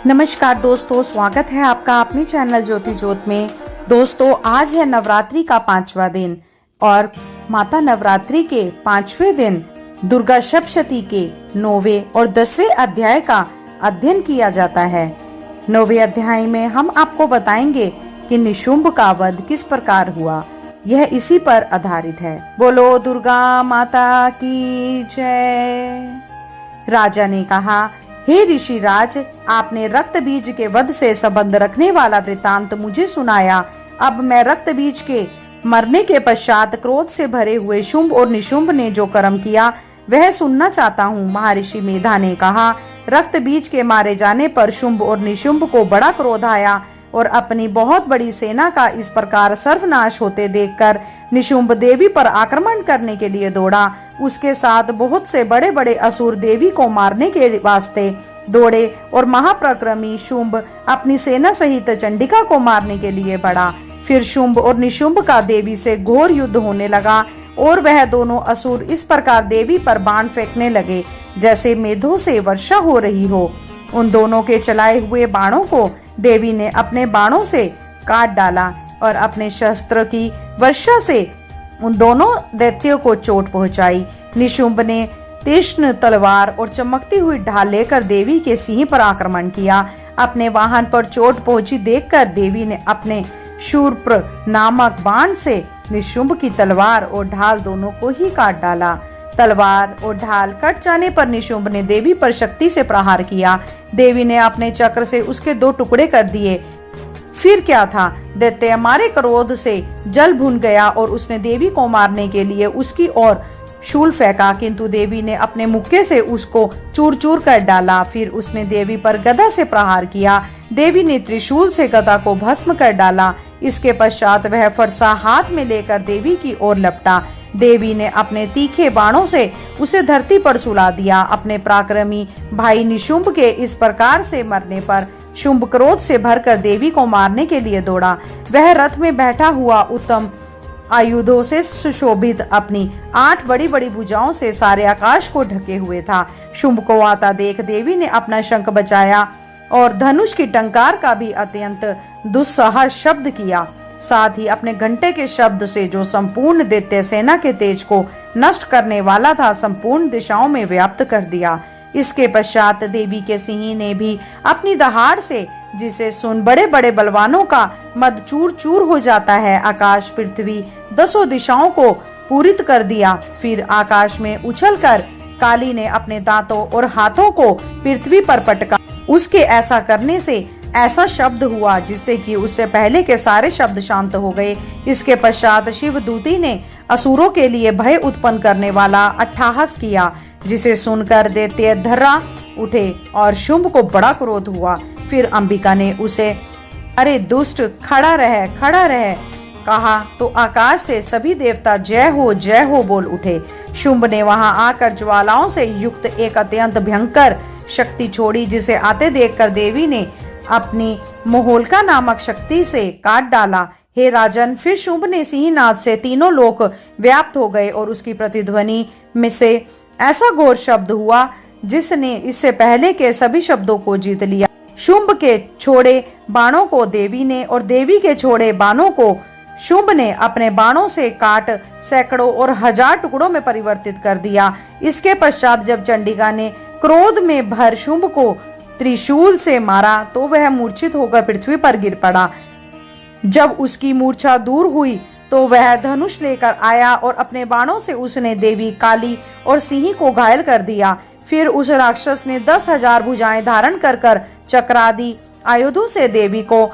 नमस्कार दोस्तों, स्वागत है आपका अपने चैनल ज्योति ज्योत में। दोस्तों, आज है नवरात्रि का 5वां दिन और माता नवरात्रि के 5वें दिन दुर्गा सप्तशती के 9वें और 10वें अध्याय का अध्ययन किया जाता है। 9वें अध्याय में हम आपको बताएंगे कि निशुंभ का वध किस प्रकार हुआ। यह इसी पर आधारित है। बोलो दुर्गा माता की जय। राजा ने कहा, हे ऋषिराज, आपने रक्त बीज के वध से संबंध रखने वाला वृतांत मुझे सुनाया। अब मैं रक्त बीज के मरने के पश्चात क्रोध से भरे हुए शुंभ और निशुंभ ने जो कर्म किया वह सुनना चाहता हूँ। महर्षि मेधा ने कहा, रक्त बीज के मारे जाने पर शुंभ और निशुंभ को बड़ा क्रोध आया और अपनी बहुत बड़ी सेना का इस प्रकार सर्वनाश होते देखकर निशुंभ देवी पर आक्रमण करने के लिए दौड़ा। उसके साथ बहुत से बड़े बड़े असुर देवी को मारने के वास्ते दौड़े और महापराक्रमी शुंभ अपनी सेना सहित चंडिका को मारने के लिए बढ़ा। फिर शुंभ और निशुंभ का देवी से घोर युद्ध होने लगा और वह दोनों असुर इस प्रकार देवी पर बाण फेंकने लगे जैसे मेघों से वर्षा हो रही हो। उन दोनों के चलाए हुए बाणों को देवी ने अपने बाणों से काट डाला और अपने शस्त्र की वर्षा से उन दोनों दैत्यों को चोट पहुंचाई। निशुंभ ने तीक्ष्ण तलवार और चमकती हुई ढाल लेकर देवी के सिंह पर आक्रमण किया। अपने वाहन पर चोट पहुंची देखकर देवी ने अपने शूर्प्र नामक बाण से निशुंभ की तलवार और ढाल दोनों को ही काट डाला। तलवार और ढाल कट जाने पर निशुंभ ने देवी पर शक्ति से प्रहार किया। देवी ने अपने चक्र से उसके 2 टुकड़े कर दिए। फिर क्या था, दैत्य मारे क्रोध से जल भुन गया और उसने देवी को मारने के लिए उसकी ओर शूल फेंका, किंतु देवी ने अपने मुक्के से उसको चूर चूर कर डाला। फिर उसने देवी पर गदा से प्रहार किया। देवी ने त्रिशूल से गदा को भस्म कर डाला। इसके पश्चात वह फरसा हाथ में लेकर देवी की ओर लपटा। देवी ने अपने तीखे बाणों से उसे धरती पर सुला दिया। अपने पराक्रमी भाई निशुंभ के इस प्रकार से मरने पर शुंभ क्रोध से भरकर देवी को मारने के लिए दौड़ा। वह रथ में बैठा हुआ उत्तम आयुधों से सुशोभित अपनी 8 बड़ी बड़ी भुजाओं से सारे आकाश को ढके हुए था। शुंभ को आता देख देवी ने अपना शंख बजाया और धनुष की टंकार का भी अत्यंत दुस्साह शब्द किया। साथ ही अपने घंटे के शब्द से जो संपूर्ण दैत्य सेना के तेज को नष्ट करने वाला था संपूर्ण दिशाओं में व्याप्त कर दिया। इसके पश्चात देवी के सिंह ने भी अपनी दहाड़ से, जिसे सुन बड़े बड़े बलवानों का मद चूर चूर हो जाता है, आकाश पृथ्वी 10 दिशाओं को पूरित कर दिया। फिर आकाश में उछलकर काली ने अपने दांतों और हाथों को पृथ्वी पर पटका। उसके ऐसा करने से ऐसा शब्द हुआ जिससे कि उससे पहले के सारे शब्द शांत हो गए। इसके पश्चात शिवदूती ने असुरों के लिए भय उत्पन्न करने वाला अट्टहास किया, जिसे सुनकर दैत्य धर्रा उठे और शुंभ को बड़ा क्रोध हुआ। फिर अंबिका ने उसे, अरे दुष्ट, खड़ा रह कहा तो आकाश से सभी देवता जय हो बोल उठे। शुंभ ने वहां आकर ज्वालाओं से युक्त एक अत्यंत भयंकर शक्ति छोड़ी, जिसे आते देखकर देवी ने अपनी मोहोल्का नामक शक्ति से काट डाला। हे राजन, फिर शुंभ ने सिंहनाद से तीनों लोक व्याप्त हो गए और उसकी प्रतिध्वनि में से ऐसा घोर शब्द हुआ जिसने इससे पहले के सभी शब्दों को जीत लिया। शुंभ के छोड़े बाणों को देवी ने और देवी के छोड़े बाणों को शुंभ ने अपने बाणों से काट सैकड़ों और 1000 टुकड़ों में परिवर्तित कर दिया। इसके पश्चात जब चंडिका ने क्रोध में भर शुंभ को त्रिशूल से मारा तो वह मूर्छित होकर पृथ्वी पर गिर पड़ा। जब उसकी मूर्छा दूर हुई तो वह धनुष लेकर आया और अपने बाणों से उसने देवी, काली और सिंह को घायल कर दिया। फिर उस राक्षस ने 10,000 भुजाएं धारण कर चक्रादि आयुधों से देवी को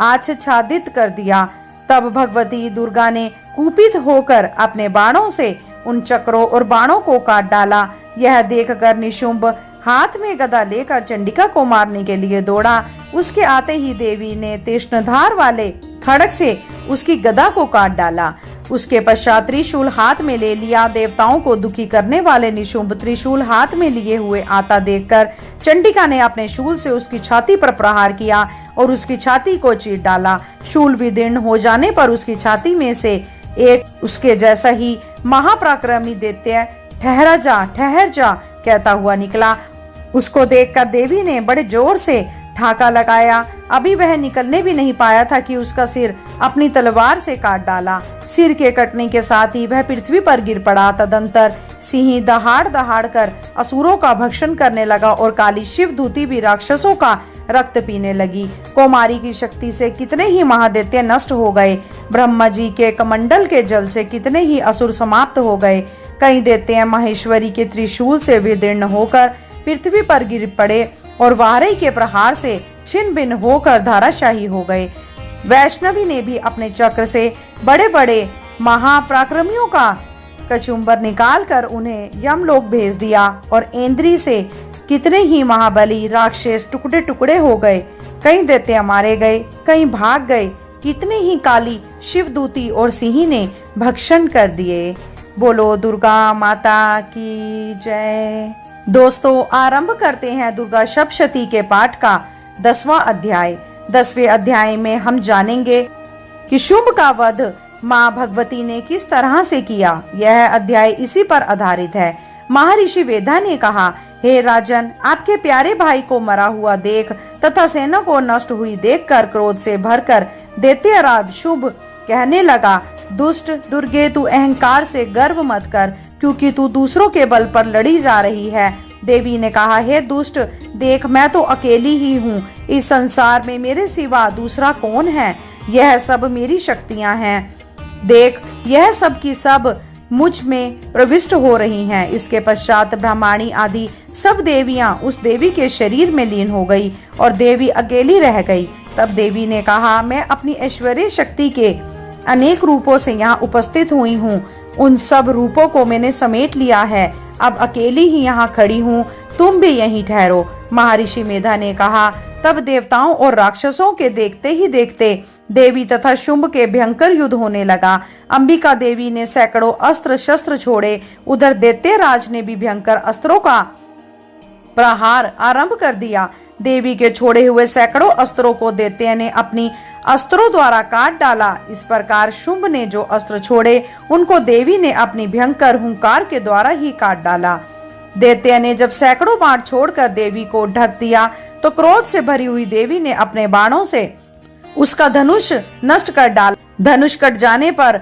आच्छादित कर दिया। तब भगवती दुर्गा ने कुपित होकर अपने बाणों से उन चक्रों और बाणों को काट डाला। यह देखकर निशुंभ हाथ में गदा लेकर चंडिका को मारने के लिए दौड़ा। उसके आते ही देवी ने तीक्ष्णधार वाले खड़ग से उसकी गदा को काट डाला। उसके पश्चात त्रिशूल हाथ में ले लिया। देवताओं को दुखी करने वाले निशुंभ त्रिशूल हाथ में लिए हुए आता देखकर चंडिका ने अपने शूल से उसकी छाती पर प्रहार किया और उसकी छाती को चीर डाला। शूल विदीर्ण हो जाने पर उसकी छाती में से एक उसके जैसा ही महापराक्रमी दैत्य ठहर जा कहता हुआ निकला। उसको देखकर देवी ने बड़े जोर से ठाका लगाया। अभी वह निकलने भी नहीं पाया था कि उसका सिर अपनी तलवार से काट डाला। सिर के कटने के साथ ही वह पृथ्वी पर गिर पड़ा। तदंतर सिंह दहाड़ दहाड़ कर असुरों का भक्षण करने लगा और काली शिवदूती भी राक्षसों का रक्त पीने लगी। कौमारी की शक्ति से कितने ही महादैत्य नष्ट हो गए। ब्रह्मा जी के कमंडल के जल से कितने ही असुर समाप्त हो गए। कई दैत्य महेश्वरी के त्रिशूल से विदीर्ण होकर पृथ्वी पर गिर पड़े और वारई के प्रहार से छिन्न भिन्न होकर धाराशाही हो गए। वैष्णवी ने भी अपने चक्र से बड़े बड़े महापराक्रमियों का कचुम्बर निकालकर उन्हें यमलोक भेज दिया और इंद्री से कितने ही महाबली राक्षस टुकड़े टुकड़े हो गए। कई दैत्य मारे गए, कई भाग गए। कितने ही काली शिवदूती और सिंह ने भक्षण कर दिए। बोलो दुर्गा माता की जय। दोस्तों, आरंभ करते हैं दुर्गा सप्तशती के पाठ का 10वां अध्याय। 10वें अध्याय में हम जानेंगे कि शुंभ का वध माँ भगवती ने किस तरह से किया। यह अध्याय इसी पर आधारित है। महर्षि वेदा ने कहा, हे राजन, आपके प्यारे भाई को मरा हुआ देख तथा सेना को नष्ट हुई देखकर क्रोध से भरकर दैत्यराज शुंभ कहने लगा, दुष्ट दुर्गे, तू अहंकार से गर्व मत कर, क्योंकि तू दूसरों के बल पर लड़ी जा रही है। देवी ने कहा, हे दुष्ट, देख मैं तो अकेली ही हूँ। इस संसार में मेरे सिवा दूसरा कौन है? यह सब मेरी शक्तियाँ हैं। देख, यह सब की सब मुझ में प्रविष्ट हो रही हैं। इसके पश्चात ब्रह्माणी आदि सब देवियां उस देवी के शरीर में लीन हो गई और देवी अकेली रह गई। तब देवी ने कहा, मैं अपनी ऐश्वर्य शक्ति के अनेक रूपों से यहाँ उपस्थित हुई हूँ। उन सब रूपों को मैंने समेट लिया है। अब अकेली ही यहाँ खड़ी हूँ, तुम भी यहीं ठहरो। महर्षि मेधा ने कहा। तब देवताओं और राक्षसों के देखते ही देखते देवी तथा शुंभ के भयंकर युद्ध होने लगा। अंबिका देवी ने सैकड़ों अस्त्र शस्त्र छोड़े। उधर दैत्यराज ने भी भयंकर अस्त्रों का प्रहार आरंभ कर दिया। देवी के छोड़े हुए सैकड़ों अस्त्रों को दैत्य ने अपनी अस्त्रों द्वारा काट डाला। इस प्रकार शुंभ ने जो अस्त्र छोड़े उनको देवी ने अपनी भयंकर हुंकार के द्वारा ही काट डाला। दैत्य ने जब सैकड़ों बाण छोड़कर देवी को ढक दिया तो क्रोध से भरी हुई देवी ने अपने बाणों से उसका धनुष नष्ट कर डाला। धनुष कट जाने पर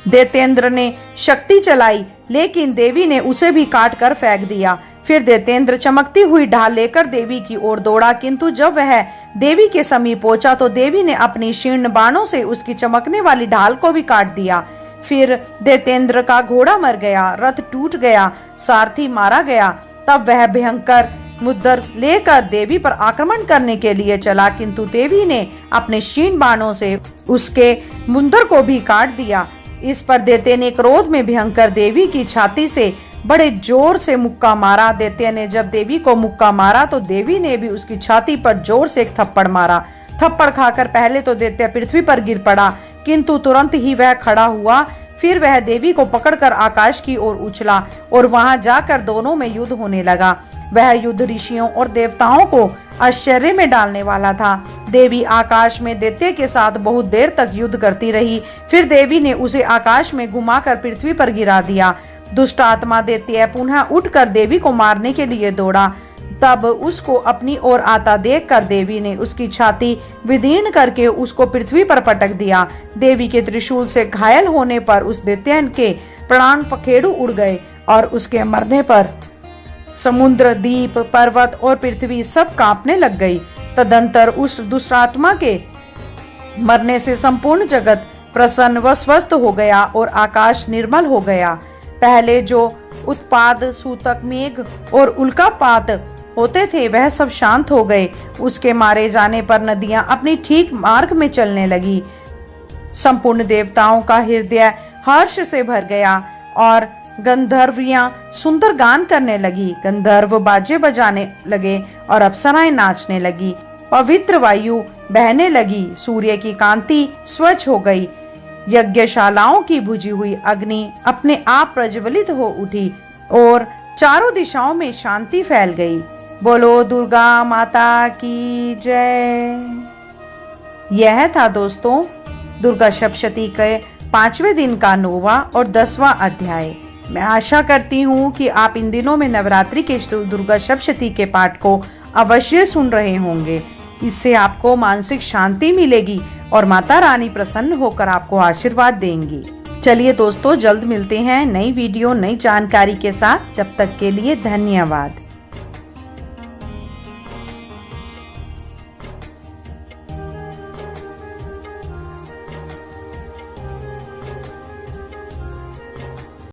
दैत्येंद्र ने शक्ति चलाई, लेकिन देवी ने उसे भी काट कर फेंक दिया। फिर दैत्येंद्र चमकती हुई ढाल लेकर देवी की ओर दौड़ा, किंतु जब वह देवी के समीप पहुंचा तो देवी ने अपनी शीर्ण बाणों से उसकी चमकने वाली ढाल को भी काट दिया। फिर दैत्येंद्र का घोड़ा मर गया, रथ टूट गया, सारथी मारा गया। तब वह भयंकर मुद्दर लेकर देवी पर आक्रमण करने के लिए चला, किंतु देवी ने अपने क्षीण बाणों से उसके मुंदर को भी काट दिया। इस पर दैत्य ने क्रोध में भयंकर देवी की छाती से बड़े जोर से मुक्का मारा। दैत्य ने जब देवी को मुक्का मारा तो देवी ने भी उसकी छाती पर जोर से एक थप्पड़ मारा। थप्पड़ खाकर पहले तो दैत्य पृथ्वी पर गिर पड़ा, किंतु तुरंत ही वह खड़ा हुआ। फिर वह देवी को पकड़कर आकाश की ओर उछला और वहां जाकर दोनों में युद्ध होने लगा। वह युद्ध ऋषियों और देवताओं को आश्चर्य में डालने वाला था। देवी आकाश में दैत्य के साथ बहुत देर तक युद्ध करती रही। फिर देवी ने उसे आकाश में घुमाकर पृथ्वी पर गिरा दिया। दुष्ट आत्मा दैत्य पुनः उठकर देवी को मारने के लिए दौड़ा। तब उसको अपनी ओर आता देखकर देवी ने उसकी छाती विदीर्ण करके उसको पृथ्वी पर पटक दिया। देवी के त्रिशूल से घायल होने पर उस दैत्य के प्राण पखेरु उड़ गए और उसके मरने पर समुद्र, द्वीप, पर्वत और पृथ्वी सब कांपने लग गई। तदंतर उस दुष्टात्मा के मरने से संपूर्ण जगत प्रसन्न व स्वस्थ हो गया और आकाश निर्मल हो गया। पहले जो उत्पाद, सूतक, मेघ और उल्कापात होते थे वह सब शांत हो गए। उसके मारे जाने पर नदियां अपनी ठीक मार्ग में चलने लगी। संपूर्ण देवताओं का हृदय हर्ष से भर गया और गंधर्वियां सुंदर गान करने लगी। गंधर्व बाजे बजाने लगे और अप्सराएं नाचने लगी। पवित्र वायु बहने लगी। सूर्य की कांति स्वच्छ हो गई। यज्ञशालाओं की बुझी हुई अग्नि अपने आप प्रज्वलित हो उठी और चारों दिशाओं में शांति फैल गई। बोलो दुर्गा माता की जय। यह था दोस्तों दुर्गा सप्तशती के 5वें दिन का 9वां और 10वां अध्याय। मैं आशा करती हूँ कि आप इन दिनों में नवरात्रि के दुर्गा सप्तशती के पाठ को अवश्य सुन रहे होंगे। इससे आपको मानसिक शांति मिलेगी और माता रानी प्रसन्न होकर आपको आशीर्वाद देंगी। चलिए दोस्तों, जल्द मिलते हैं नई वीडियो नई जानकारी के साथ। जब तक के लिए धन्यवाद।